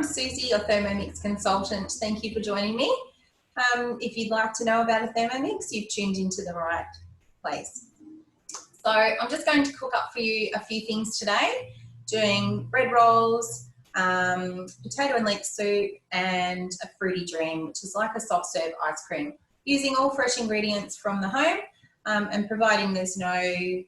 I'm Susie, your ThermoMix consultant. Thank you for joining me. If you'd like to know about a ThermoMix, you've tuned into the right place. So I'm just going to cook up for you a few things today, doing bread rolls, potato and leek soup, and a fruity dream, which is like a soft serve ice cream, using all fresh ingredients from the home and providing there's no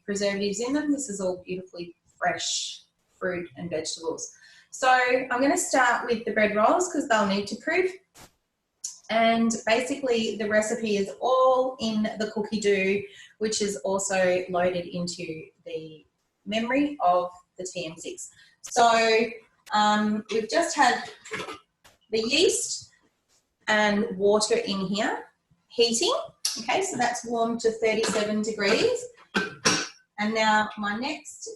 preservatives in them. This is all beautifully fresh fruit and vegetables. So I'm going to start with the bread rolls because they'll need to proof. And basically the recipe is all in the cookie dough, which is also loaded into the memory of the TM6. So we've just had the yeast and water in here heating. Okay, so that's warmed to 37 degrees. And now my next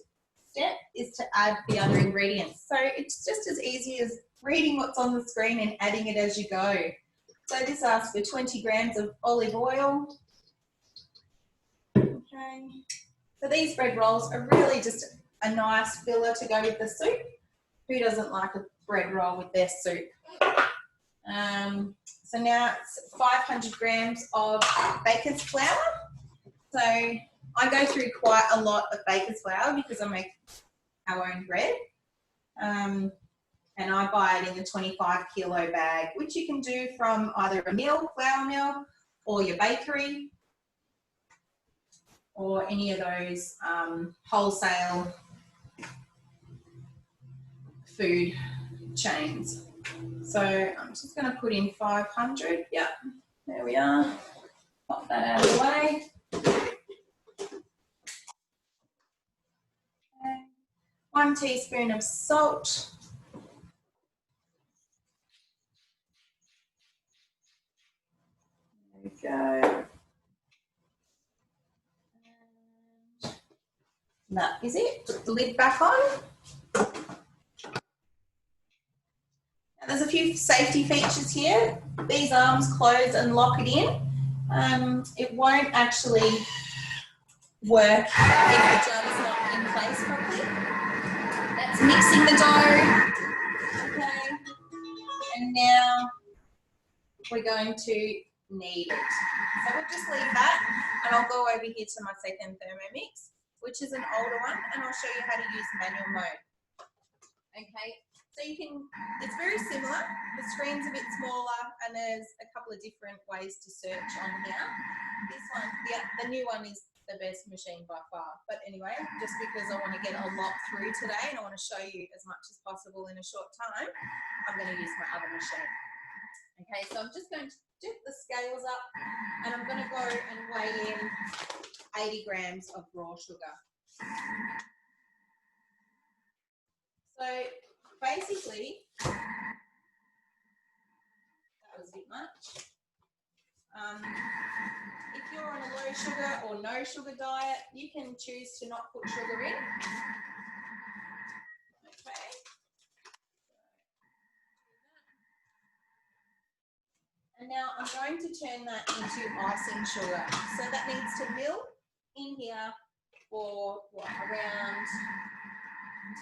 step is to add the other ingredients. So it's just as easy as reading what's on the screen and adding it as you go. So this asks for 20 grams of olive oil. Okay. So these bread rolls are really just a nice filler to go with the soup. Who doesn't like a bread roll with their soup? So now it's 500 grams of baker's flour. So I go through quite a lot of baker's flour because I make our own bread. And I buy it in the 25 kilo bag, which you can do from either a mill, flour mill, or your bakery, or any of those wholesale food chains. So I'm just going to put in 500. Yeah, there we are. Pop that out of the way. Okay. 1 teaspoon of salt. There we go. And that is it. Put the lid back on. Now, there's a few safety features here. These arms close and lock it in. It won't actually work if the jar is not in place properly. That's mixing the dough. Okay. And now we're going to knead it. So we'll just leave that, and I'll go over here to my second Thermomix, which is an older one, and I'll show you how to use manual mode. Okay, so you can, it's very similar. The screen's a bit smaller, and there's a couple of different ways to search on here. This one, the new one is the best machine by far. But anyway, just because I want to get a lot through today and I want to show you as much as possible in a short time, I'm going to use my other machine. Okay, so I'm just going to dip the scales up, and I'm going to go and weigh in 80 grams of raw sugar. So basically, that was a bit much. If you're on a low sugar or no sugar diet, you can choose to not put sugar in. Okay. And now I'm going to turn that into icing sugar. So that needs to melt in here for what, around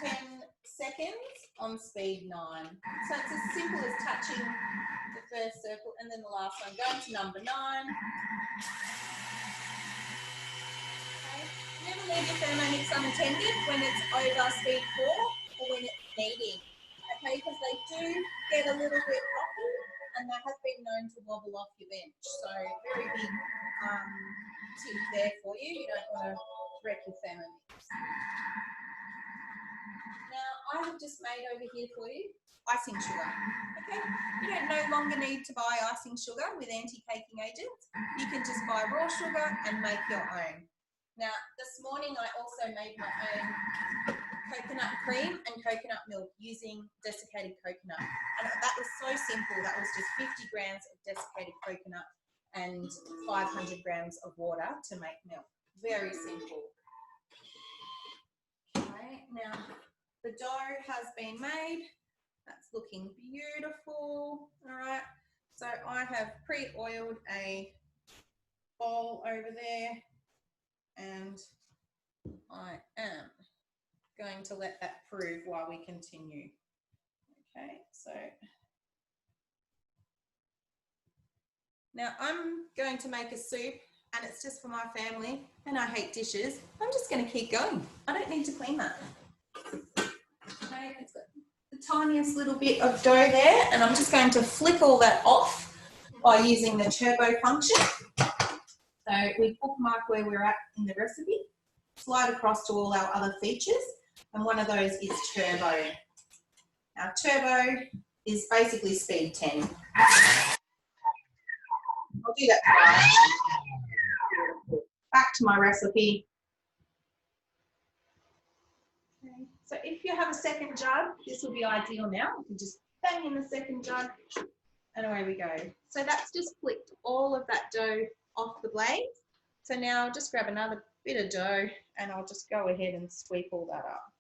10 seconds on speed 9. So it's as simple as touching the first circle and then the last one. Going to number 9. Okay. Never leave your Thermomix unattended when it's over speed 4 or when it's kneading. Okay, because they do get a little bit rocky, and that has been known to wobble off your bench. So very big tip there for you. You don't want to wreck your Thermomix. Now I have just made over here for you icing sugar. Okay, you don't no longer need to buy icing sugar with anti-caking agents. You can just buy raw sugar and make your own. Now this morning I also made my own coconut cream and coconut milk using desiccated coconut, and that was so simple. That was just 50 grams of desiccated coconut and 500 grams of water to make milk. Very simple. Okay, now the dough has been made. That's looking beautiful. All right, so I have pre-oiled a bowl over there, and I am going to let that prove while we continue. Okay, so now I'm going to make a soup and it's just for my family and I hate dishes. I'm just going to keep going. I don't need to clean that. Okay, it's got the tiniest little bit of dough there and I'm just going to flick all that off by using the turbo function. So we bookmark where we're at in the recipe, slide across to all our other features, and one of those is turbo. Now turbo is basically speed 10. I'll do that twice. Back to my recipe. Okay. So if you have a second jug, this will be ideal now. You can just bang in the second jug and away we go. So that's just flicked all of that dough off the blades. So now I'll just grab another bit of dough and I'll just go ahead and sweep all that up.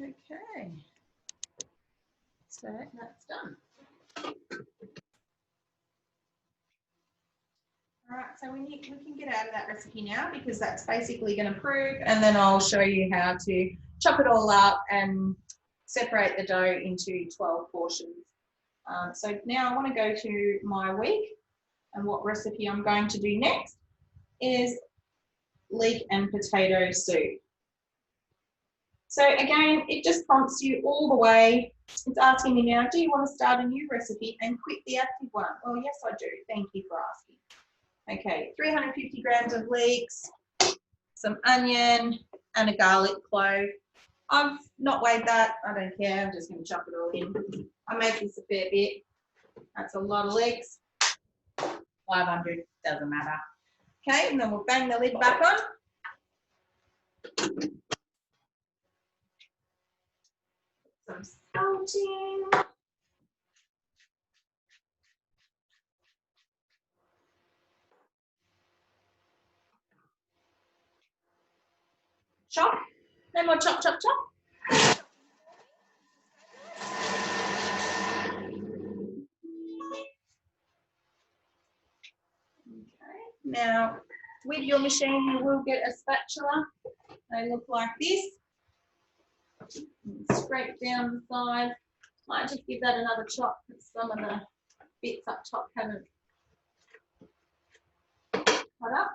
Okay, so that's done. All right, so we can get out of that recipe now because that's basically going to prove, and then I'll show you how to chop it all up and separate the dough into 12 portions. So now I want to go to my week, and what recipe I'm going to do next is leek and potato soup. So again, it just prompts you all the way. It's asking me now, do you want to start a new recipe and quit the active one? Well, yes, I do. Thank you for asking. Okay, 350 grams of leeks, some onion, and a garlic clove. I've not weighed that. I don't care. I'm just going to chop it all in. I make this a fair bit. That's a lot of leeks. 500, doesn't matter. Okay, and then we'll bang the lid back on. Some salt in. Chop. No more chop, chop, chop. Okay, now with your machine you will get a spatula. They look like this. Scrape down the side. Might just give that another chop because some of the bits up top haven't cut up.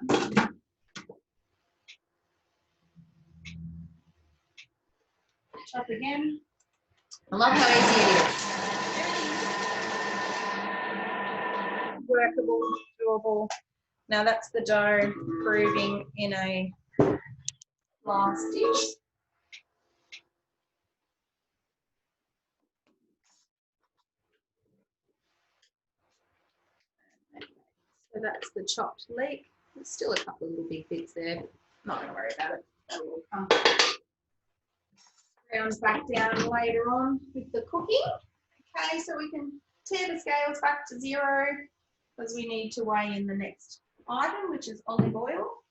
Chop again. I love how easy it is. Workable, doable. Now that's the dough proving in a glass dish. So that's the chopped leek. There's still a couple of little big bits there. Not going to worry about it. That will come round back down later on with the cooking. Okay, so we can tear the scales back to 0 because we need to weigh in the next item, which is olive oil.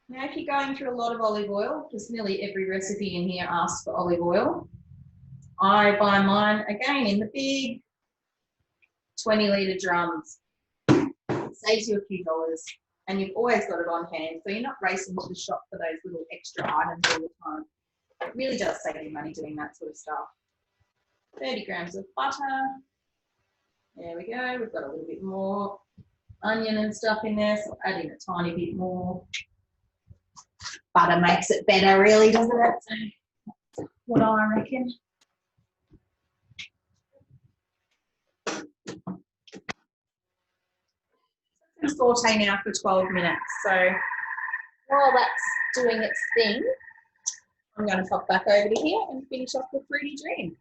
Now, if you're going through a lot of olive oil, because nearly every recipe in here asks for olive oil, I buy mine again in the big 20-litre drums. It saves you a few dollars and you've always got it on hand, so you're not racing to the shop for those little extra items all the time. It really does save you money doing that sort of stuff. 30 grams of butter. There we go. We've got a little bit more onion and stuff in there, so add in a tiny bit more. Butter makes it better, really, doesn't it? So that's what I reckon. Saute now for 12 minutes. So while that's doing its thing, I'm going to pop back over to here and finish off the fruity dream.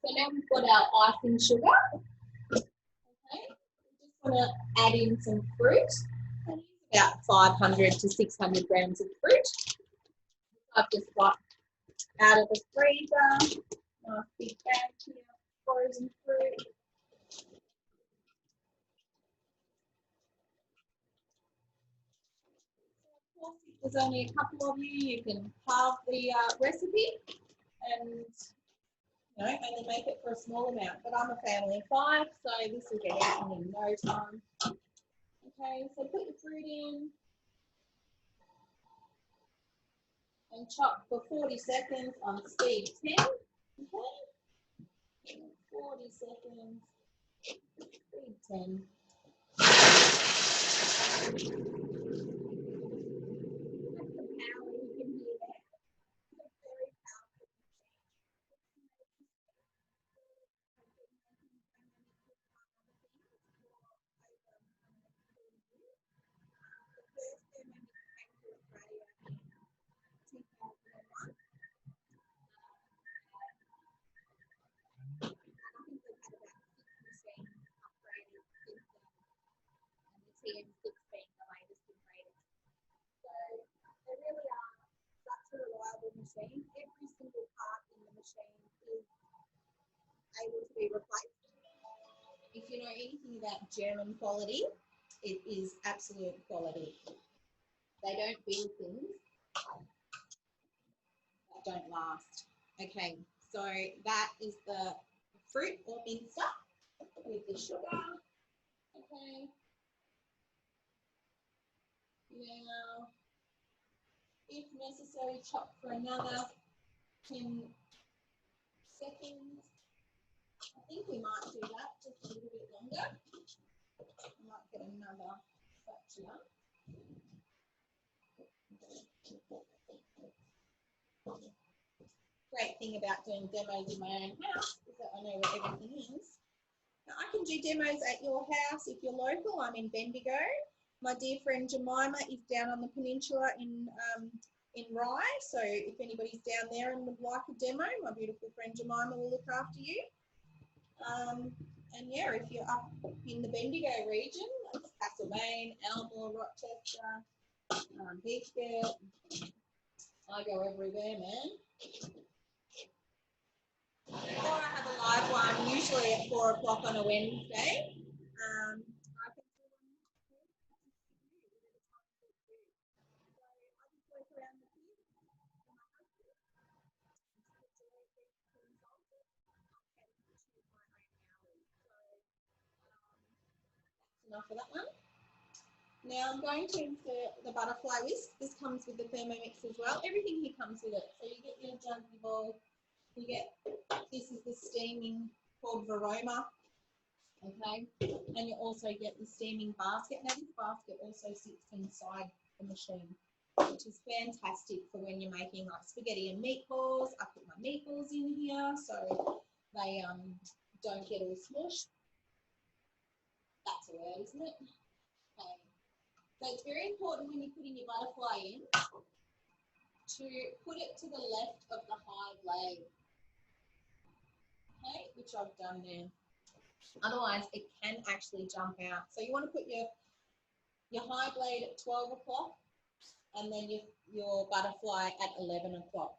So now we've got our icing sugar. Okay, we just want to add in some fruit. I use about 500 to 600 grams of fruit. I've just got out of the freezer, nice big bag here, frozen fruit. If there's only a couple of you, you can halve the recipe and only make it for a small amount. But I'm a family of 5, so this will get out in no time. Okay, so put your fruit in and chop for 40 seconds on speed 10. Okay, 40 seconds, speed 10. Machine. Every single part in the machine is able to be replaced. If you know anything about German quality, it is absolute quality. They don't build things that don't last. Okay, so that is the fruit or mincer with the sugar. Okay. Now, if necessary, chop for another 10 seconds. I think we might do that just a little bit longer. I might get another spatula. Great thing about doing demos in my own house is that I know where everything is. Now, I can do demos at your house if you're local. I'm in Bendigo. My dear friend Jemima is down on the peninsula in Rye. So if anybody's down there and would like a demo, my beautiful friend Jemima will look after you. And yeah, if you're up in the Bendigo region, that's Castlemaine, Elmore, Rochester, Heathcote. I go everywhere, man. Or I have a live one, usually at 4 o'clock on a Wednesday. Enough of that one. Now I'm going to insert the butterfly whisk. This comes with the ThermoMix as well. Everything here comes with it. So you get your jumpy bowl. You get, this is the steaming called Veroma. Okay, and you also get the steaming basket. Now this basket also sits inside the machine, which is fantastic for when you're making like spaghetti and meatballs. I put my meatballs in here so they don't get all smushed. That's a word, isn't it? Okay. So it's very important when you're putting your butterfly in to put it to the left of the high blade. Okay, which I've done there. Otherwise, it can actually jump out. So you want to put your high blade at 12 o'clock and then your butterfly at 11 o'clock.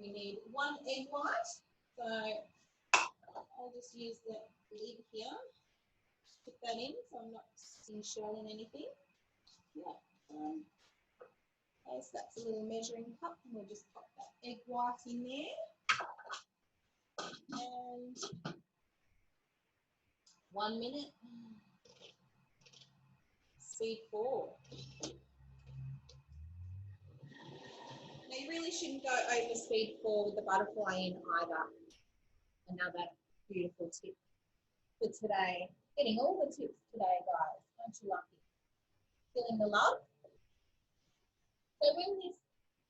We need 1 egg white. So I'll just use the lid here. Put that in so I'm not shelling anything. Yeah. So that's a little measuring cup, and we'll just pop that egg white in there. And 1 minute. Speed 4. Now you really shouldn't go over speed 4 with the butterfly in either. Another beautiful tip for today. Getting all the tips today, guys. Aren't you lucky? Feeling the love? So when this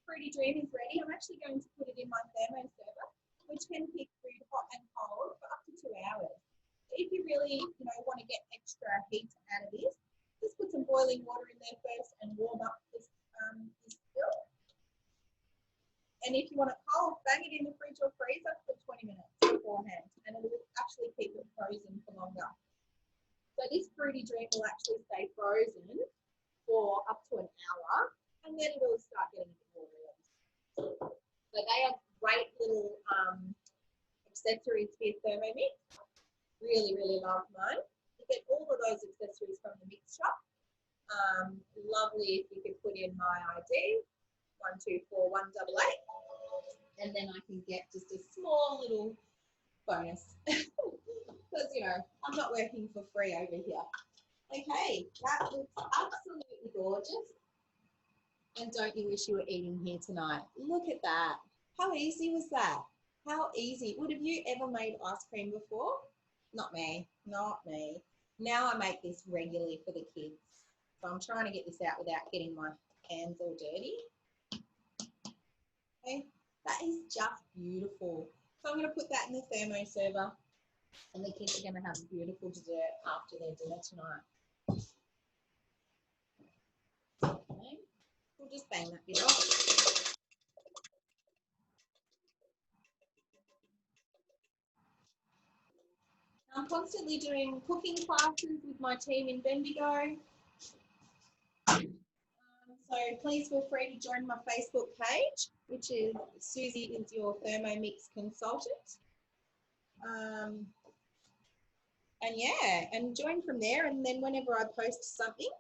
fruity dream is ready, I'm actually going to put it in my thermo server, which can keep food hot and cold for up to 2 hours. If you really, want to get extra heat out of this, just put some boiling water in there first and warm up this fill. And if you want it cold, bang it in the fridge or freezer for 20 minutes beforehand, and it will actually keep it frozen for longer. So this fruity drink will actually stay frozen for up to an hour, and then it will start getting a bit more warm. So they are great little accessories for your ThermoMix. Really, really love mine. You get all of those accessories from the mix shop. Lovely if you could put in my ID, 124188, and then I can get just a small little bonus. Because, you know, I'm not working for free over here. Okay, that looks absolutely gorgeous. And don't you wish you were eating here tonight? Look at that. How easy was that? How easy. Would have you ever made ice cream before? Not me, not me. Now I make this regularly for the kids. So I'm trying to get this out without getting my hands all dirty. Okay, that is just beautiful. So I'm going to put that in the thermo server, and the kids are going to have a beautiful dessert after their dinner tonight. Okay, we'll just bang that bit off. I'm constantly doing cooking classes with my team in Bendigo. So please feel free to join my Facebook page, which is Susie is your ThermoMix consultant. And yeah, and join from there. And then whenever I post something,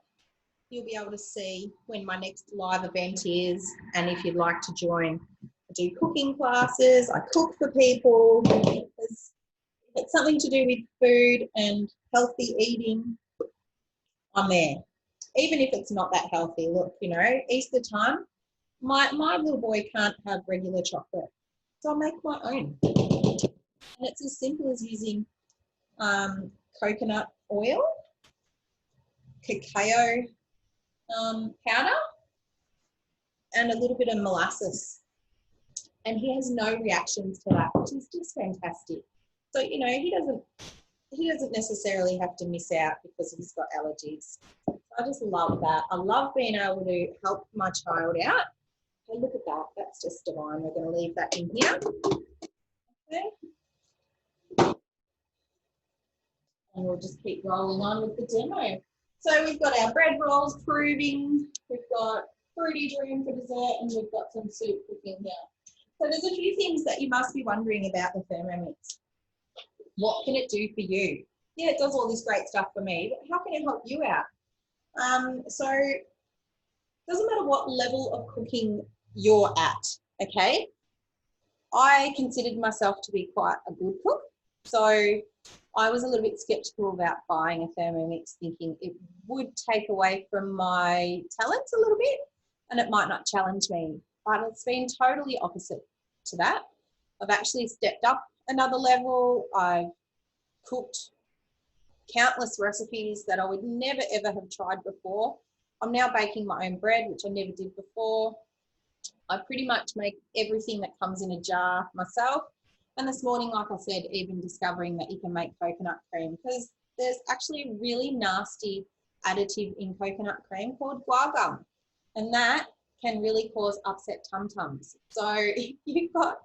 you'll be able to see when my next live event is. And if you'd like to join, I do cooking classes, I cook for people. It's something to do with food and healthy eating, I'm there. Even if it's not that healthy. Look, you know, Easter time, my little boy can't have regular chocolate, so I make my own. And it's as simple as using coconut oil, cacao powder, and a little bit of molasses. And he has no reactions to that, which is just fantastic. So, you know, he doesn't necessarily have to miss out because he's got allergies. I just love that. I love being able to help my child out. Okay, look at that. That's just divine. We're going to leave that in here. Okay. And we'll just keep rolling on with the demo. So we've got our bread rolls proving. We've got fruity dream for dessert, and we've got some soup cooking here. So there's a few things that you must be wondering about the ThermoMix. What can it do for you? Yeah, it does all this great stuff for me, but how can it help you out? So it doesn't matter what level of cooking you're at, okay? I considered myself to be quite a good cook. So I was a little bit skeptical about buying a ThermoMix, thinking it would take away from my talents a little bit and it might not challenge me. But it's been totally opposite to that. I've actually stepped up another level. I've cooked countless recipes that I would never ever have tried before. I'm now baking my own bread, which I never did before. I pretty much make everything that comes in a jar myself. And this morning, like I said, even discovering that you can make coconut cream, because there's actually a really nasty additive in coconut cream called guar gum. And that can really cause upset tum-tums. So if you've got,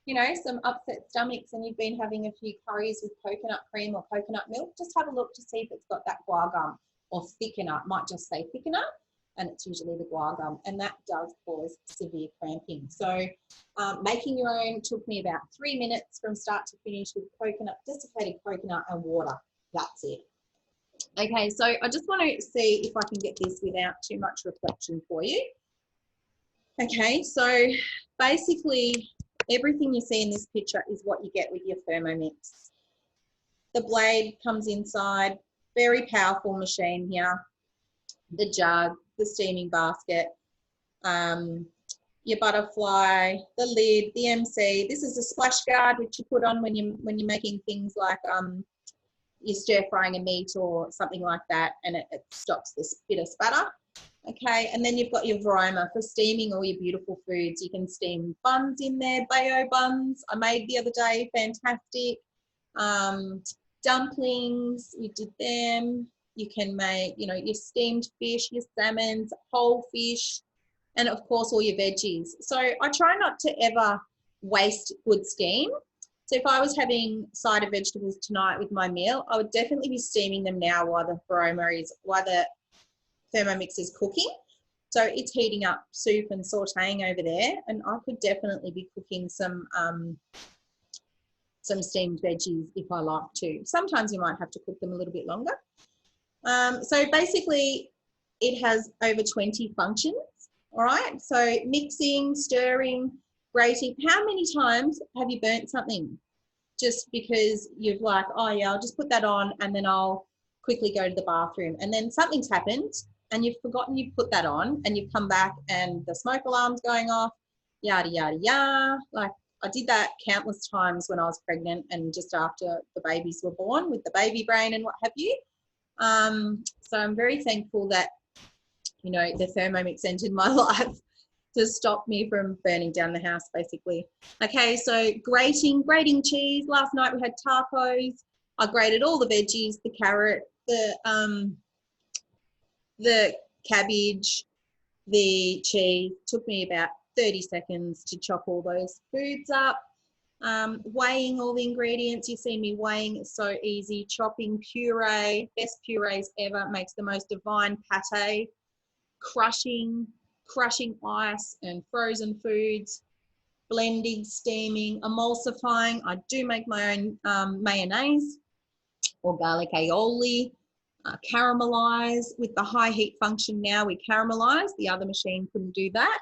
you know, some upset stomachs and you've been having a few curries with coconut cream or coconut milk, just have a look to see if it's got that guar gum or thickener. It might just say thickener, and it's usually the guar gum, and that does cause severe cramping. So making your own took me about 3 minutes from start to finish with coconut, desiccated coconut and water. That's it. Okay, so I just want to see if I can get this without too much reflection for you. Okay, so basically everything you see in this picture is what you get with your ThermoMix. The blade comes inside, very powerful machine here. The jug, the steaming basket, your butterfly, the lid, the MC. This is a splash guard which you put on when you're making things like you're stir frying a meat or something like that, and it stops the bit of spatter. Okay, and then you've got your varoma for steaming all your beautiful foods. You can steam buns in there, bao buns I made the other day, fantastic. Dumplings, we did them. You can make, you know, your steamed fish, your salmons, whole fish, and of course all your veggies. So I try not to ever waste good steam. So if I was having cider vegetables tonight with my meal, I would definitely be steaming them now while the ThermoMix is cooking. So it's heating up soup and sauteing over there, and I could definitely be cooking some steamed veggies if I like to. Sometimes you might have to cook them a little bit longer. So basically it has over 20 functions, all right? So mixing, stirring, grating. How many times have you burnt something? just because you've like, oh yeah, I'll just put that on and then I'll quickly go to the bathroom. And then something's happened and you've forgotten you've put that on and you've come back and the smoke alarm's going off, yada, yada, yada. Like I did that countless times when I was pregnant and just after the babies were born with the baby brain and what have you. So I'm very thankful that, you know, the ThermoMix entered my life to stop me from burning down the house, basically. Okay, so grating cheese. Last night we had tacos. I grated all the veggies, the carrot, the cabbage, the cheese. Took me about 30 seconds to chop all those foods up. Weighing all the ingredients. You see me weighing, it's so easy. Chopping puree, best purees ever, makes the most divine pate. Crushing ice and frozen foods, blending, steaming, emulsifying. I do make my own mayonnaise or garlic aioli. Caramelize with the high heat function now. We caramelize. The other machine couldn't do that.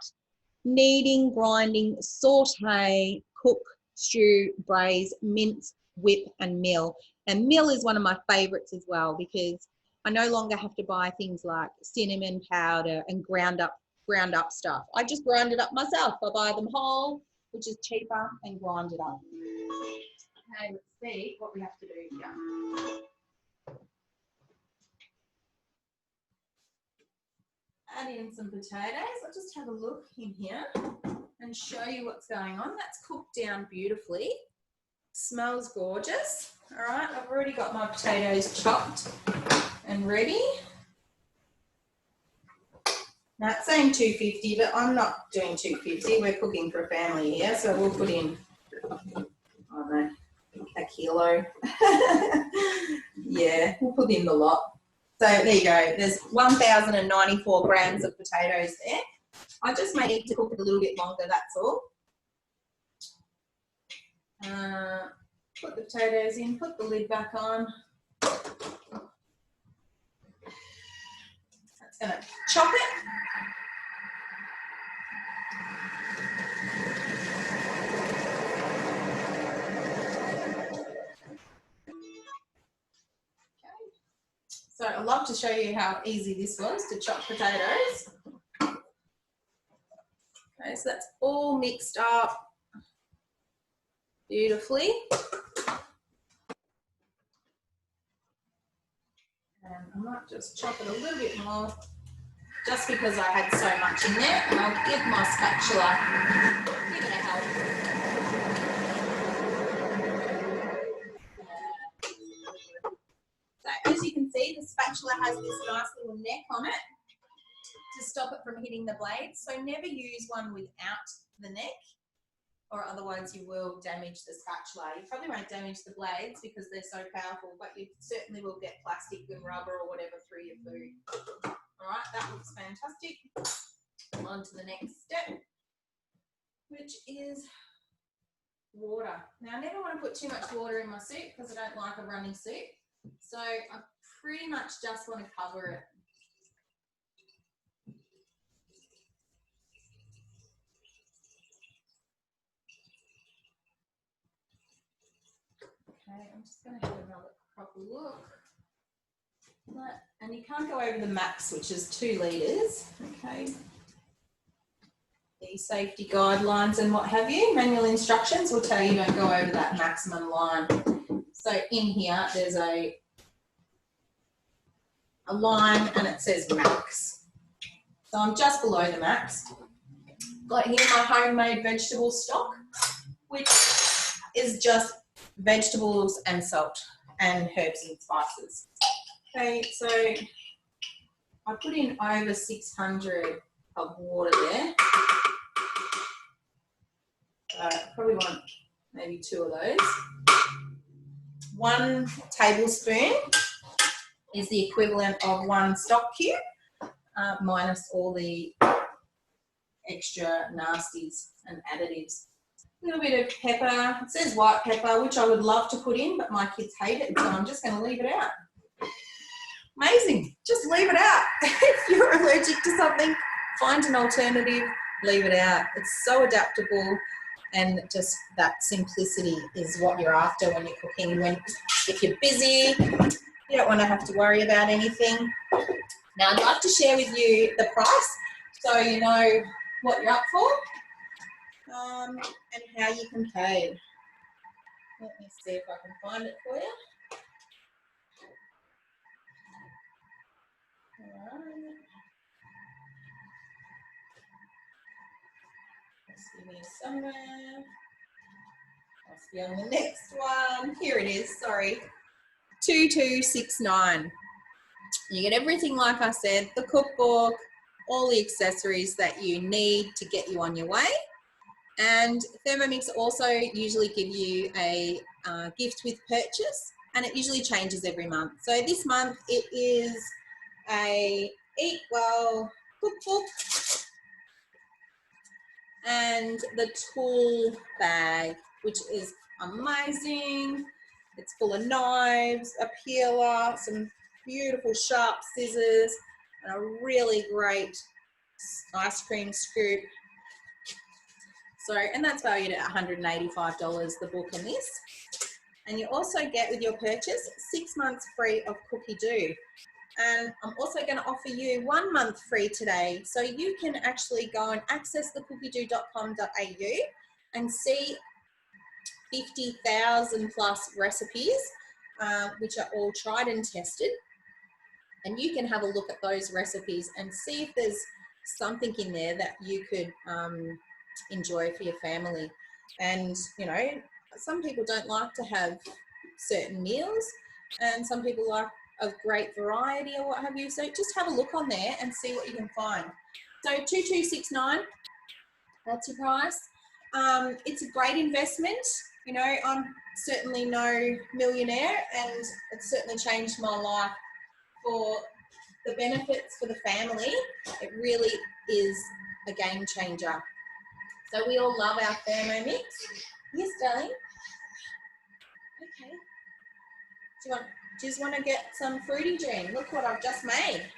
Kneading, grinding, saute, cook, stew, braise, mince, whip, and mill. And mill is one of my favorites as well because I no longer have to buy things like cinnamon powder and ground up stuff. I just grind it up myself. I buy them whole, which is cheaper, and grind it up. Okay, let's see what we have to do here. Add in some potatoes. I'll just have a look in here and show you what's going on. That's cooked down beautifully. Smells gorgeous. All right, I've already got my potatoes chopped and ready. Now it's saying 250, but I'm not doing 250. We're cooking for a family here, so we'll put in, I don't know, a kilo. Yeah, we'll put in the lot. So there you go. There's 1,094 grams of potatoes there. I just may need to cook it a little bit longer, that's all. Put the potatoes in, put the lid back on. That's going to chop it. So I'd love to show you how easy this was to chop potatoes. Okay, so that's all mixed up beautifully. And I might just chop it a little bit more just because I had so much in there, and I'll give my spatula, give it a help. So as you can see, the spatula has this nice little neck on it to stop it from hitting the blades. So never use one without the neck, or otherwise you will damage the spatula. You probably won't damage the blades because they're so powerful, but you certainly will get plastic and rubber or whatever through your food. All right, that looks fantastic. On to the next step, which is water. Now, I never want to put too much water in my soup because I don't like a runny soup. So I pretty much just want to cover it. Okay, I'm just going to have another proper look. And you can't go over the max, which is 2 litres. Okay. The safety guidelines and what have you, manual instructions will tell you don't go over that maximum line. So in here, there's a line and it says max. So I'm just below the max. Got here my homemade vegetable stock, which is just vegetables and salt and herbs and spices. Okay, so I put in over 600 of water there. Probably want maybe 2 of those. 1 tablespoon is the equivalent of 1 stock cube, minus all the extra nasties and additives. A little bit of pepper. It says white pepper, which I would love to put in, but my kids hate it, so I'm just going to leave it out. Amazing. Just leave it out. If you're allergic to something, find an alternative, leave it out. It's so adaptable. and just that simplicity is what you're after when you're cooking. If you're busy, you don't want to have to worry about anything. Now, I'd like to share with you the price so you know what you're up for and how you can pay. Let me see if I can find it for you. All right. Let's see me somewhere. Must be on the next one. Here it is, sorry. 2269. You get everything like I said, the cookbook, all the accessories that you need to get you on your way. And ThermoMix also usually give you a gift with purchase, and it usually changes every month. So this month it is a Eat Well cookbook and the tool bag, which is amazing. It's full of knives, a peeler, some beautiful sharp scissors, and a really great ice cream scoop. So, and that's valued at $185, the book and this. And you also get with your purchase 6 months free of Cookie Do. And I'm also going to offer you 1 month free today. So you can actually go and access thecookiedoo.com.au and see 50,000 plus recipes, which are all tried and tested. And you can have a look at those recipes and see if there's something in there that you could enjoy for your family. And, you know, some people don't like to have certain meals, and some people like a great variety or what have you. So just have a look on there and see what you can find. So 2269, that's your price. It's a great investment. You know, I'm certainly no millionaire, and it's certainly changed my life for the benefits for the family. It really is a game changer. So we all love our ThermoMix. Yes, darling. Okay. Do you just want to get some fruity dream? Look what I've just made.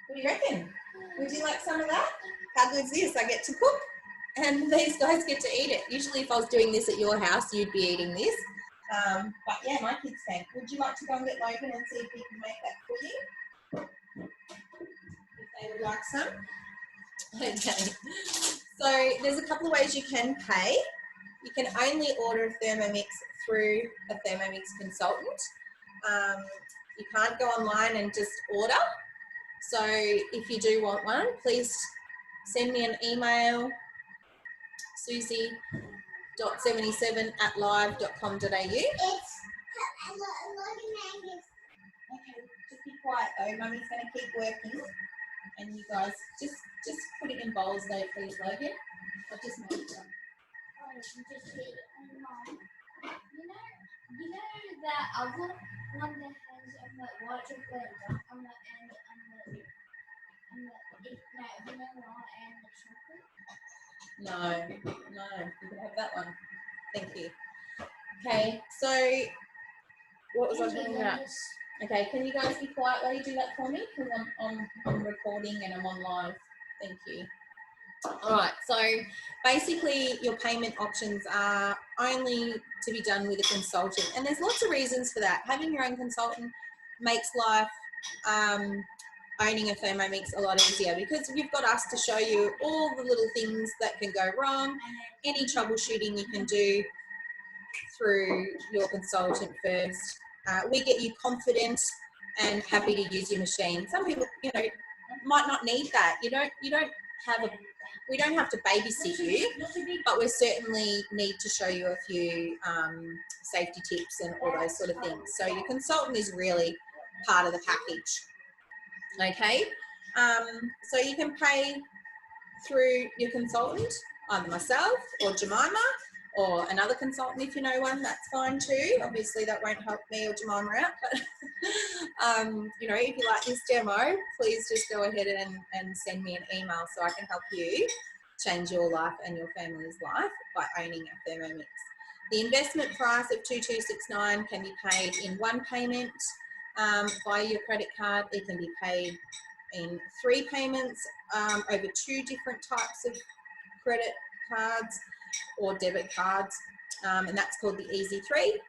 What do you reckon? Would you like some of that? How good is this? I get to cook and these guys get to eat it. Usually if I was doing this at your house, you'd be eating this. But yeah, my kids can. Would you like to go and get Logan and see if he can make that for you? If they would like some. Okay. So there's a couple of ways you can pay. You can only order a ThermoMix through a ThermoMix consultant. You can't go online and just order. So if you do want one, please send me an email, susie.77@live.com.au. Okay, just be quiet though. Mummy's going to keep working. And you guys just put it in bowls though, please, Logan. I'll just make them. You know that other one that has the white chocolate and the No, you can have that one. Thank you. Okay, so what was I talking about? Okay, can you guys be quiet while you do that for me? Because I'm recording and I'm on live. Thank you. All right, so basically your payment options are only to be done with a consultant, and there's lots of reasons for that. Having your own consultant makes life, owning a ThermoMix a lot easier, because you've got us to show you all the little things that can go wrong, any troubleshooting you can do through your consultant first. We get you confident and happy to use your machine. Some people, you know, might not need that. We don't have to babysit you, but we certainly need to show you a few safety tips and all those sort of things. So your consultant is really part of the package. Okay, so you can pay through your consultant, either myself or Jemima or another consultant if you know one, that's fine too. Obviously that won't help me or Jemima out, but you know, if you like this demo, please just go ahead and send me an email so I can help you change your life and your family's life by owning a ThermoMix. The investment price of $2269 can be paid in one payment via your credit card. It can be paid in 3 payments over 2 different types of credit cards or debit cards, and that's called the Easy 3.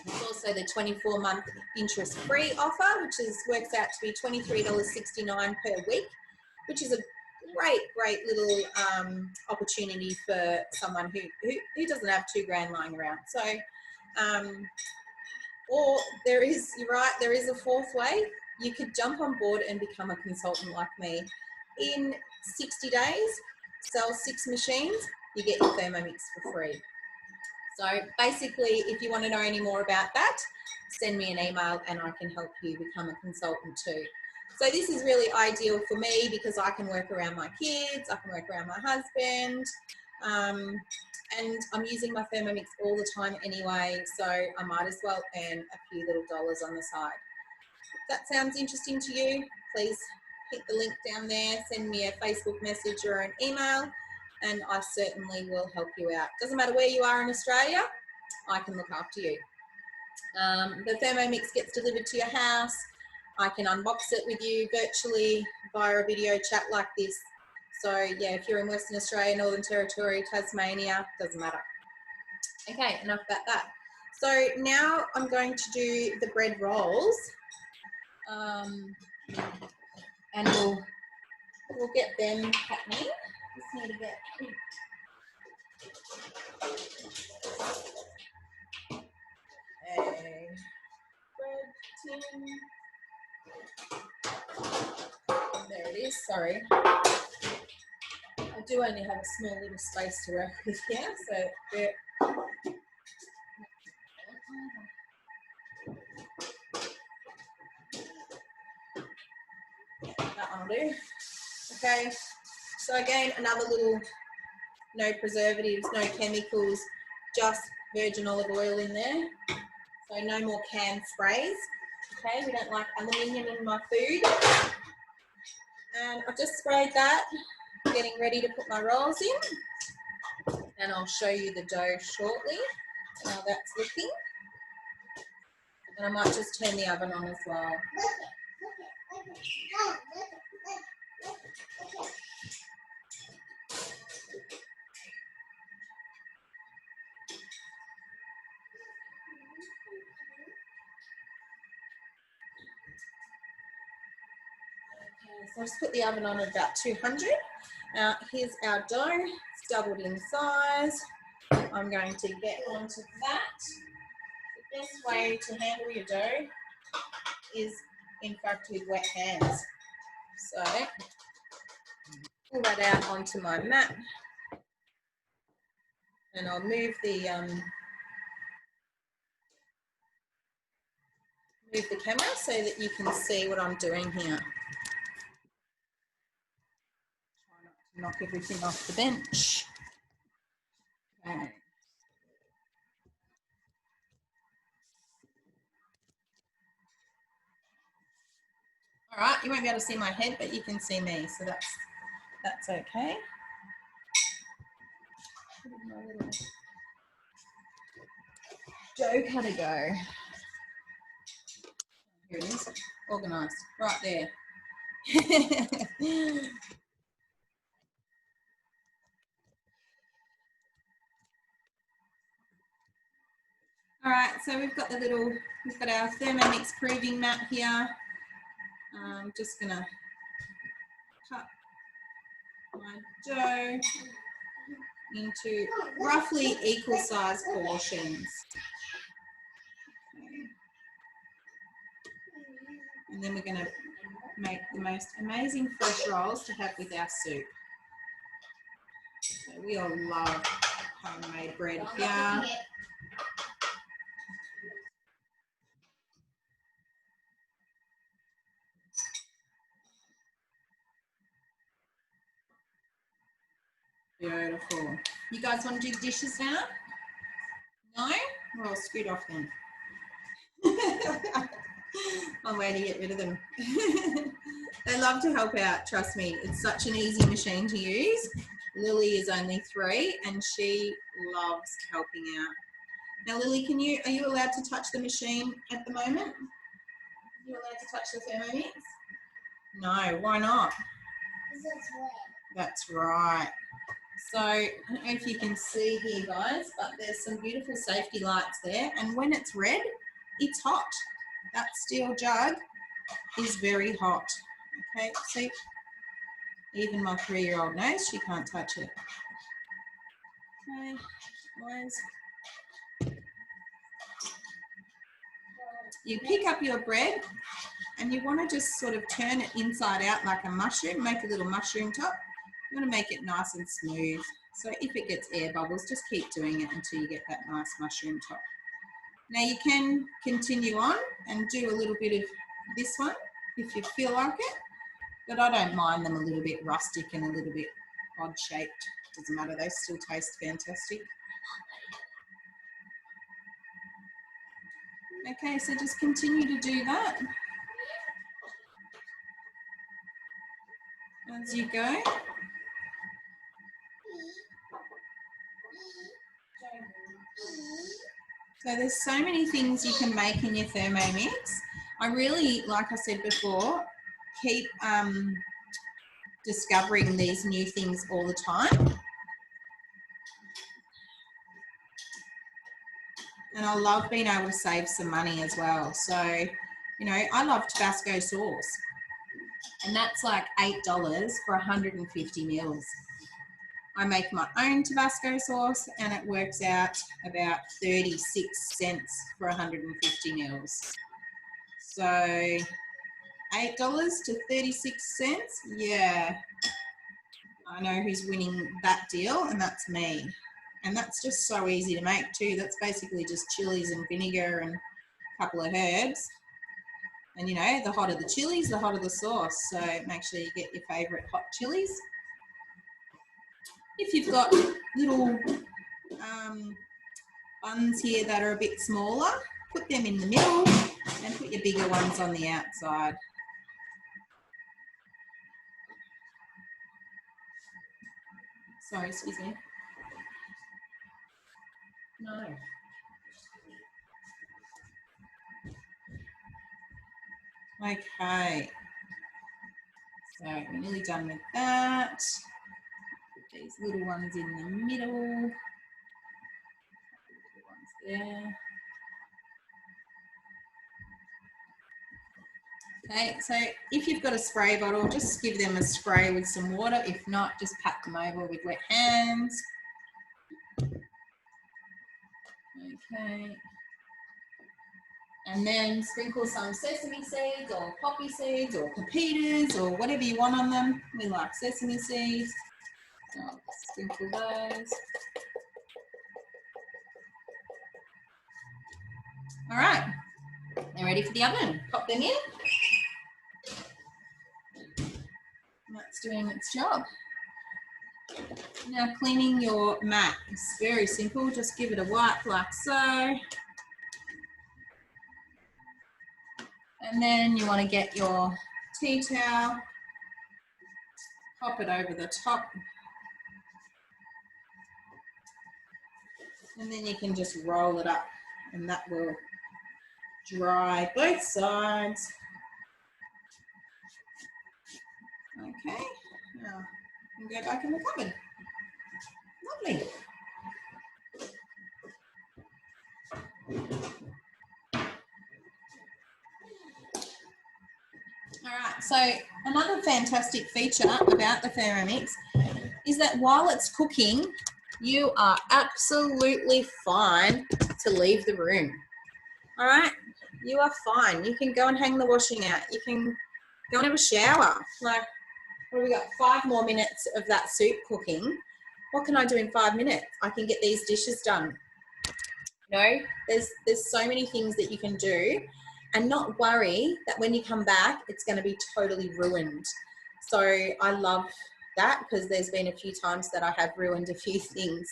There's also the 24-month interest-free offer, which works out to be $23.69 per week, which is a great little opportunity for someone who doesn't have $2,000 lying around. So, or there is, you're right, there is a fourth way. You could jump on board and become a consultant like me. In 60 days, sell 6 machines, you get your ThermoMix for free. So basically, if you want to know any more about that, send me an email and I can help you become a consultant too. So this is really ideal for me because I can work around my kids, I can work around my husband, and I'm using my ThermoMix all the time anyway, so I might as well earn a few little dollars on the side. If that sounds interesting to you, please hit the link down there, send me a Facebook message or an email, and I certainly will help you out. Doesn't matter where you are in Australia, I can look after you. The ThermoMix gets delivered to your house. I can unbox it with you virtually via a video chat like this. So yeah, if you're in Western Australia, Northern Territory, Tasmania, doesn't matter. Okay, enough about that. So now I'm going to do the bread rolls, and we'll get them happening. Just need to get a bread tin. There it is, sorry. I do only have a small little space to work with here, so there. That one will do. Okay, so again, another little, no preservatives, no chemicals, just virgin olive oil in there. So no more canned sprays. Okay, we don't like aluminium in my food. And I've just sprayed that, getting ready to put my rolls in. And I'll show you the dough shortly, how that's looking. And I might just turn the oven on as well. So I'll just put the oven on at about 200. Here's our dough. It's doubled in size. I'm going to get onto that. The best way to handle your dough is, in fact, with wet hands. So pull that out onto my mat, and I'll move the camera so that you can see what I'm doing here. Try not to knock everything off the bench. Okay. All right, you won't be able to see my head, but you can see me, so that's okay. Where did my little dough cutter go? Here it is, organised, right there. All right, so we've got our ThermoMix proving mat here. I'm just gonna cut my dough into roughly equal size portions. Okay. And then we're gonna make the most amazing fresh rolls to have with our soup. So we all love homemade bread here. Beautiful. You guys want to do the dishes now? No? Well, scoot off then. I'm waiting to get rid of them. They love to help out, trust me. It's such an easy machine to use. Lily is only 3 and she loves helping out. Now, Lily, are you allowed to touch the machine at the moment? Are you allowed to touch the ThermoMix? No, why not? Because it's wet. That's right. So I don't know if you can see here, guys, but there's some beautiful safety lights there. And when it's red, it's hot. That steel jug is very hot. Okay, see, even my 3-year-old knows she can't touch it. Okay, guys. You pick up your bread and you want to just sort of turn it inside out like a mushroom, make a little mushroom top. You want to make it nice and smooth. So if it gets air bubbles, just keep doing it until you get that nice mushroom top. Now you can continue on and do a little bit of this one if you feel like it, but I don't mind them a little bit rustic and a little bit odd shaped. Doesn't matter, they still taste fantastic. Okay, so just continue to do that as you go. So there's so many things you can make in your ThermoMix. I really, like I said before, keep discovering these new things all the time. And I love being able to save some money as well. So, you know, I love Tabasco sauce. And that's like $8 for 150 mils. I make my own Tabasco sauce and it works out about 36 cents for 150 mils. So $8 to 36 cents, yeah. I know who's winning that deal, and that's me. And that's just so easy to make too. That's basically just chilies and vinegar and a couple of herbs. And you know, the hotter the chilies, the hotter the sauce. So make sure you get your favourite hot chilies. If you've got little buns here that are a bit smaller, put them in the middle and put your bigger ones on the outside. Sorry, excuse me. No. Okay. So we're nearly done with that. Put these little ones in the middle. Little ones there. Okay, so if you've got a spray bottle, just give them a spray with some water. If not, just pat them over with wet hands. Okay. And then sprinkle some sesame seeds or poppy seeds or pepitas or whatever you want on them. We like sesame seeds. So I'll sprinkle those. All right, they're ready for the oven. Pop them in. That's doing its job. Now cleaning your mat is very simple. Just give it a wipe like so. And then you want to get your tea towel, pop it over the top. And then you can just roll it up and that will dry both sides. Okay, now you can go back in the cupboard. Lovely. All right, so another fantastic feature about the ThermoMix is that while it's cooking, you are absolutely fine to leave the room. All right, you are fine. You can go and hang the washing out. You can go and have a shower. Like, what have we got? 5 more minutes of that soup cooking. What can I do in 5 minutes? I can get these dishes done. You know, there's so many things that you can do and not worry that when you come back, it's going to be totally ruined. So I love that because there's been a few times that I have ruined a few things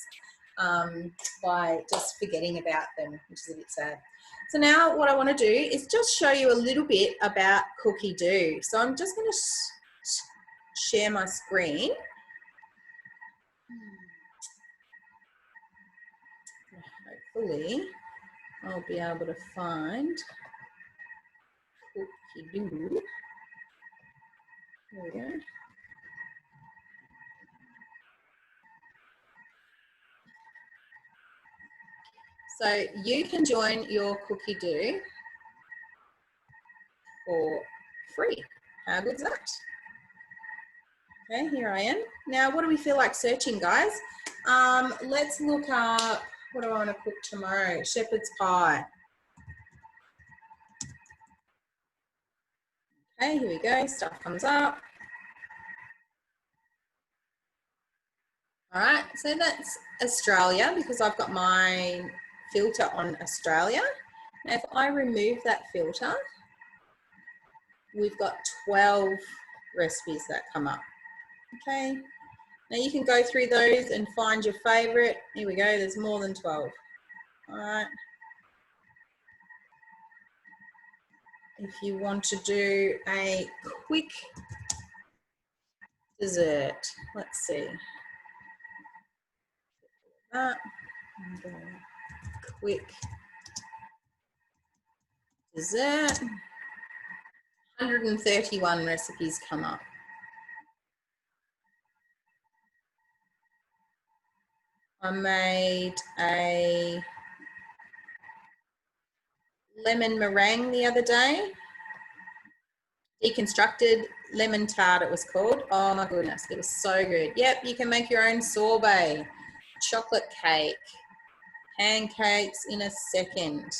by just forgetting about them, which is a bit sad. So now what I want to do is just show you a little bit about Cookie Do. So I'm just going to share my screen. Hopefully I'll be able to find Cookie Do. There we go. So you can join your cookie do for free. How good is that? Okay, here I am. Now, what do we feel like searching, guys? Let's look up, what do I want to cook tomorrow? Shepherd's pie. Okay, here we go. Stuff comes up. All right, so that's Australia because I've got my filter on Australia. Now, if I remove that filter, we've got 12 recipes that come up. Okay, now you can go through those and find your favorite. Here we go, there's more than 12. All right. If you want to do a quick dessert, let's see. Quick dessert. 131 recipes come up. I made a lemon meringue the other day. Deconstructed lemon tart it was called. Oh my goodness, it was so good. Yep, you can make your own sorbet, chocolate cake, pancakes in a second,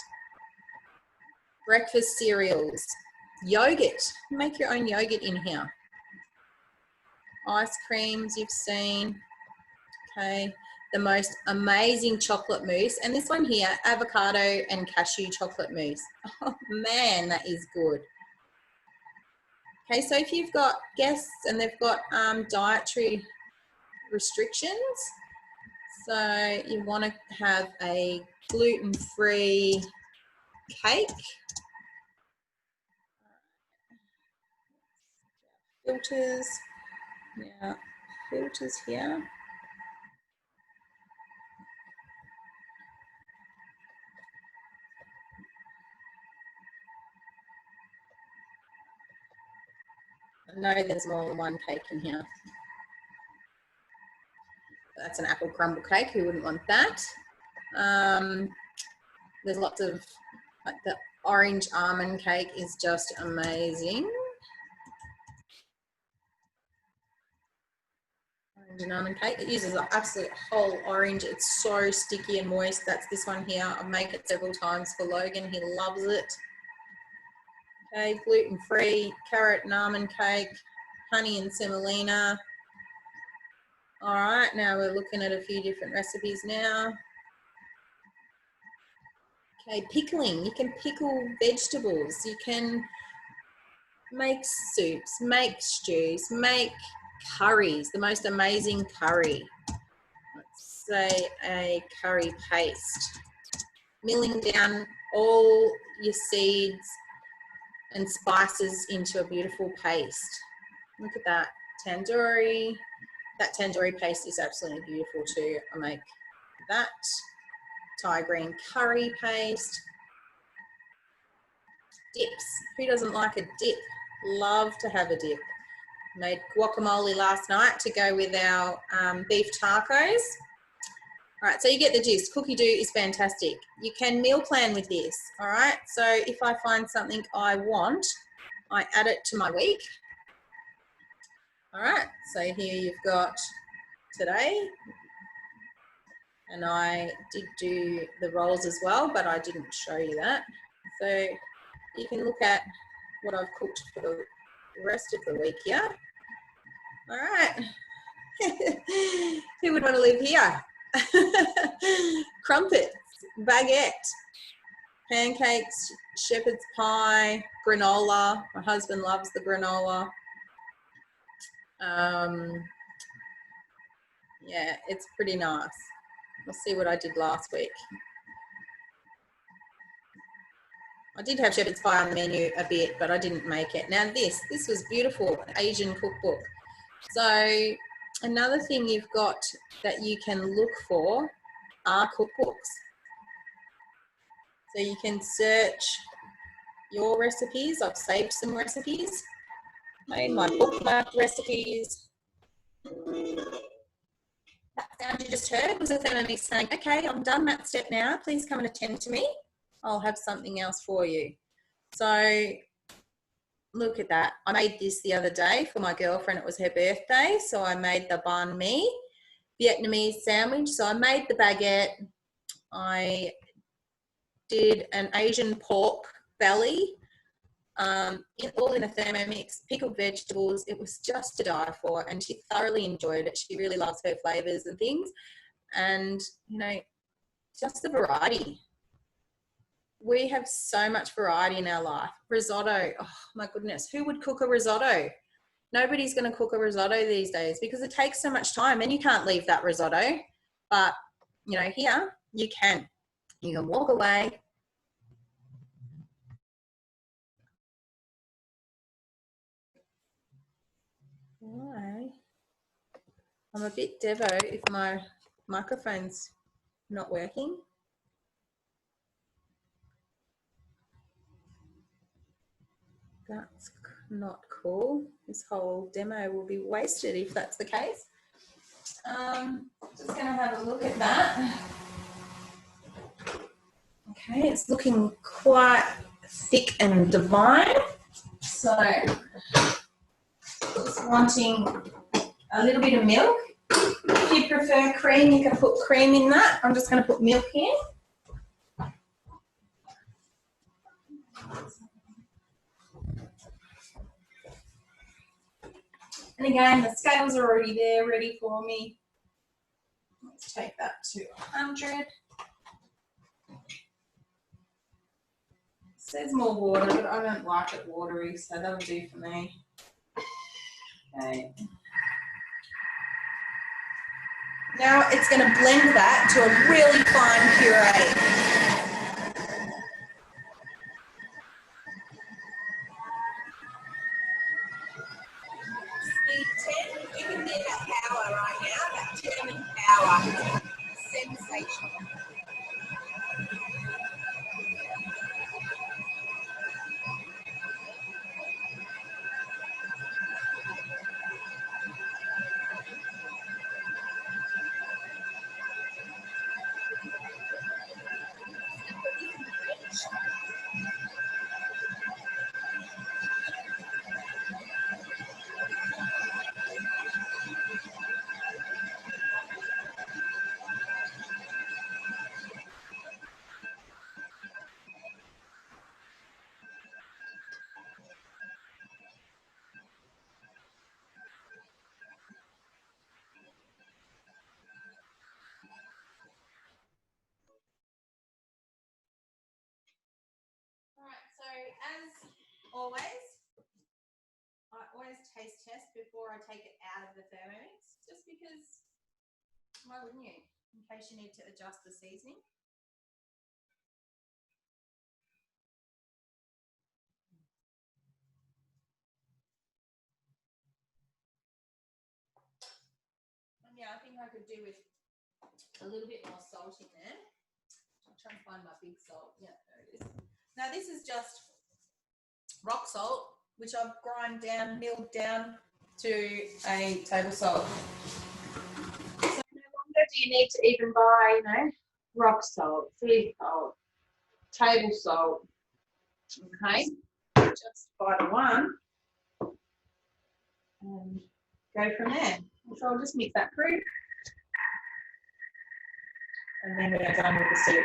breakfast cereals, yogurt. Make your own yogurt in here. Ice creams you've seen. Okay, the most amazing chocolate mousse. And this one here, avocado and cashew chocolate mousse. Oh man, that is good. Okay, so if you've got guests and they've got dietary restrictions, so you want to have a gluten-free cake. Filters, yeah, filters here. I know there's more than one cake in here. That's an apple crumble cake. Who wouldn't want that? There's lots of, like the orange almond cake is just amazing. Orange and almond cake. It uses an absolute whole orange. It's so sticky and moist. That's this one here. I make it several times for Logan. He loves it. Okay, gluten-free carrot and almond cake, honey and semolina. All right, now we're looking at a few different recipes now. Okay, pickling. You can pickle vegetables. You can make soups, make stews, make curries, the most amazing curry. Let's say a curry paste. Milling down all your seeds and spices into a beautiful paste. Look at that, tandoori. That tandoori paste is absolutely beautiful too. I make that. Thai green curry paste. Dips. Who doesn't like a dip? Love to have a dip. Made guacamole last night to go with our beef tacos. All right, so you get the gist. Cookie dough is fantastic. You can meal plan with this, all right? So if I find something I want, I add it to my week. All right, so here you've got today. And I did do the rolls as well, but I didn't show you that. So you can look at what I've cooked for the rest of the week here. All right. Who would want to live here? Crumpets, baguette, pancakes, shepherd's pie, granola. My husband loves the granola. Yeah, it's pretty nice. Let's see what I did last week. I did have shepherd's pie on the menu a bit, but I didn't make it. Now this was beautiful, Asian cookbook. So another thing you've got that you can look for are cookbooks. So you can search your recipes. I've saved some recipes, made my bookmarked recipes. That's sound you just heard was a Thermomix saying, okay, I'm done that step now. Please come and attend to me. I'll have something else for you. So look at that. I made this the other day for my girlfriend. It was her birthday. So I made the banh mi Vietnamese sandwich. So I made the baguette. I did an Asian pork belly, all in a Thermomix, pickled vegetables. It was just to die for, and she thoroughly enjoyed it. She really loves her flavours and things. And, you know, just the variety. We have so much variety in our life. Risotto, oh my goodness, who would cook a risotto? Nobody's going to cook a risotto these days because it takes so much time and you can't leave that risotto. But, you know, here you can. You can walk away. Why? I'm a bit devo if my microphone's not working. That's not cool. This whole demo will be wasted if that's the case. Just going to have a look at that. Okay, it's looking quite thick and divine. So, just wanting a little bit of milk. If you prefer cream, you can put cream in that. I'm just going to put milk in. And again, the scales are already there, ready for me. Let's take that to 100. It says more water, but I don't like it watery, so that'll do for me. Okay. Now it's going to blend that to a really fine puree. Speed 10, you can hear that power right now, that German power. Sensational. Alright, so as always, I always taste test before I take it out of the Thermomix, just because, why wouldn't you? In case you need to adjust the seasoning. And yeah, I think I could do with a little bit more salt in there. I'll try and find my big salt. Yeah, there it is. Now this is just rock salt, which I've milled down to a table salt. So no longer do you need to even buy, you know, rock salt, sea salt, table salt. Okay, just buy the one and go from there. So I'll just mix that through, and then we're done with the soup.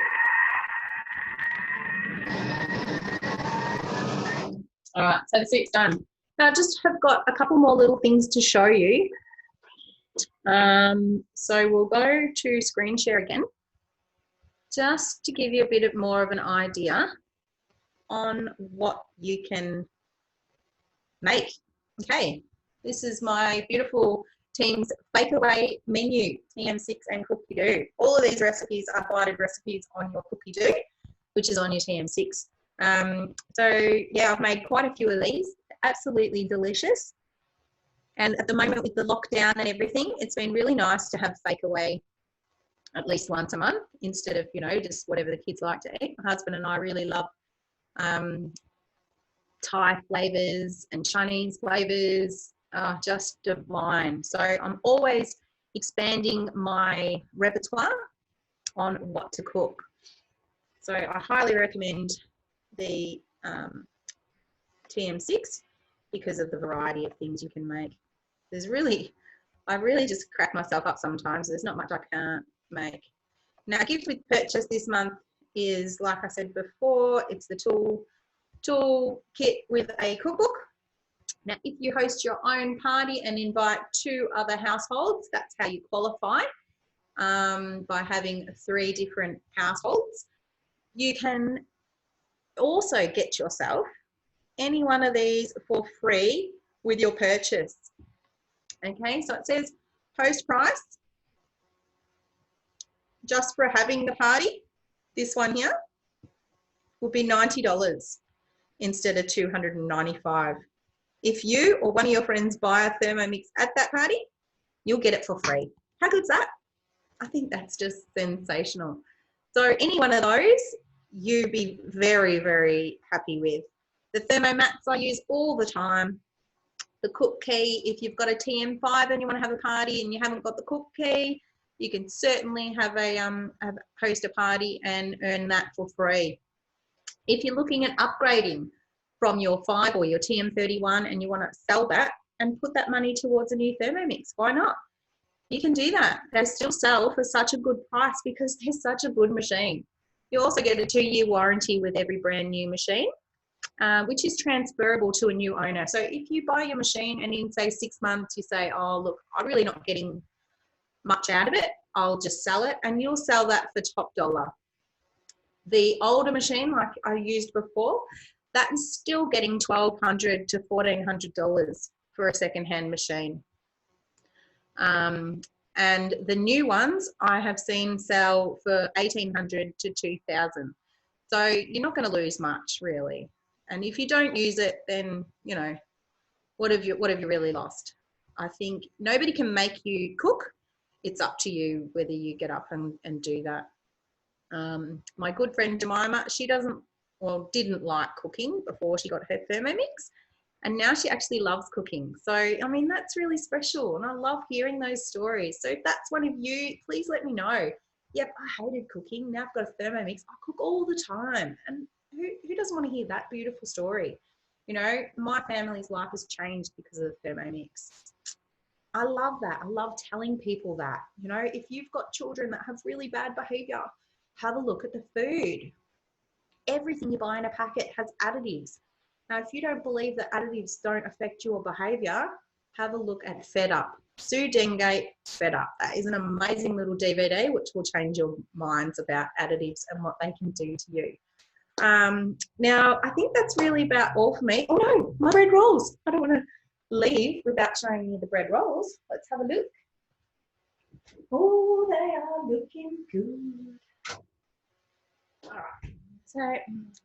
All right, so the soup's done. Now I just have got a couple more little things to show you. So we'll go to screen share again, just to give you a bit more of an idea on what you can make. Okay, this is my beautiful team's Bakeaway menu, TM6 and Cook-You-Do. All of these recipes are highlighted recipes on your Cook-You-Do, which is on your TM6. So yeah, I've made quite a few of these, absolutely delicious. And at the moment with the lockdown and everything, it's been really nice to have Bakeaway at least once a month instead of, you know, just whatever the kids like to eat. My husband and I really love Thai flavors and Chinese flavors, just divine. So I'm always expanding my repertoire on what to cook. So I highly recommend the TM6 because of the variety of things you can make. I really just crack myself up sometimes. There's not much I can't make. Now, gift with purchase this month is, like I said before, it's the tool kit with a cookbook. Now, if you host your own party and invite 2 other households, that's how you qualify, by having 3 different households. You can also get yourself any one of these for free with your purchase. Okay, so it says host price, just for having the party, this one here will be $90 instead of $295. If you or one of your friends buy a Thermomix at that party, you'll get it for free. How good's that? I think that's just sensational. So any one of those, you'd be very, very happy with. The thermomats I use all the time. The cook key, if you've got a TM5 and you want to have a party and you haven't got the cook key, you can certainly have host a party and earn that for free. If you're looking at upgrading from your 5 or your TM31 and you want to sell that and put that money towards a new Thermomix, why not? You can do that. They still sell for such a good price because they're such a good machine. You also get a 2-year warranty with every brand new machine, which is transferable to a new owner. So if you buy your machine and in, say, 6 months you say, oh, look, I'm really not getting much out of it, I'll just sell it, and you'll sell that for top dollar. The older machine, like I used before, that is still getting $1,200 to $1,400 for a second-hand machine. And the new ones I have seen sell for $1,800 to $2,000. So you're not going to lose much, really. And if you don't use it, then, you know, what have you really lost? I think nobody can make you cook. It's up to you whether you get up and do that. My good friend Jemima, she didn't like cooking before she got her Thermomix, and now she actually loves cooking. So, I mean, that's really special, and I love hearing those stories. So if that's one of you, please let me know. Yep, I hated cooking. Now I've got a Thermomix. I cook all the time. And who doesn't want to hear that beautiful story? You know, my family's life has changed because of the Thermomix. I love that. I love telling people that. You know, if you've got children that have really bad behaviour, have a look at the food. Everything you buy in a packet has additives. Now, if you don't believe that additives don't affect your behaviour, have a look at Fed Up. Sue Dengate, Fed Up. That is an amazing little DVD which will change your minds about additives and what they can do to you. Now, I think that's really about all for me. Oh no, my bread rolls. I don't want to leave without showing you the bread rolls. Let's have a look. Oh, they are looking good. All right. So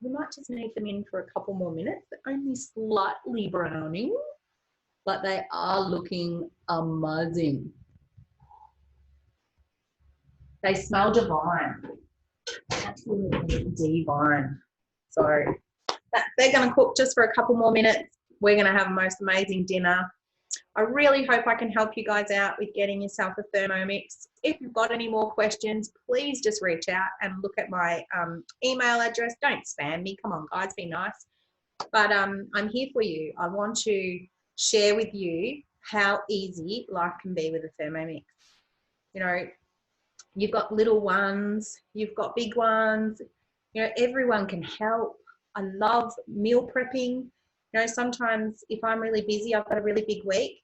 we might just need them in for a couple more minutes. They're only slightly browning, but they are looking amazing. They smell divine. Absolutely divine. So they're going to cook just for a couple more minutes. We're going to have a most amazing dinner. I really hope I can help you guys out with getting yourself a Thermomix. If you've got any more questions, please just reach out and look at my email address. Don't spam me. Come on, guys, be nice. But I'm here for you. I want to share with you how easy life can be with a Thermomix. You know, you've got little ones, you've got big ones, you know, everyone can help. I love meal prepping. You know, sometimes if I'm really busy, I've got a really big week,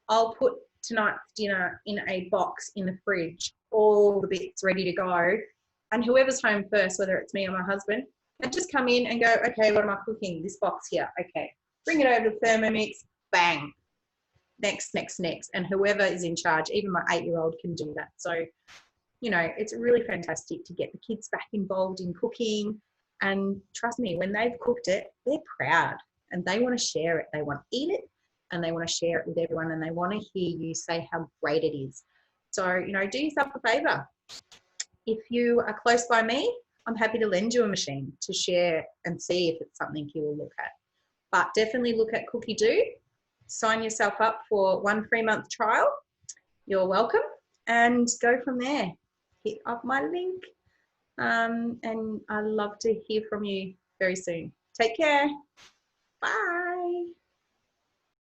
I'll put tonight's dinner in a box in the fridge, all the bits ready to go. And whoever's home first, whether it's me or my husband, I just come in and go, okay, what am I cooking? This box here. Okay, bring it over to Thermomix, bang. Next. And whoever is in charge, even my 8-year-old can do that. So, you know, it's really fantastic to get the kids back involved in cooking. And trust me, when they've cooked it, they're proud and they want to share it. They want to eat it and they want to share it with everyone and they want to hear you say how great it is. So, you know, do yourself a favour. If you are close by me, I'm happy to lend you a machine to share and see if it's something you will look at. But definitely look at Cookie Do. Sign yourself up for 1 free month trial. You're welcome. and go from there. Hit up my link. And I'd love to hear from you very soon. Take care. Bye.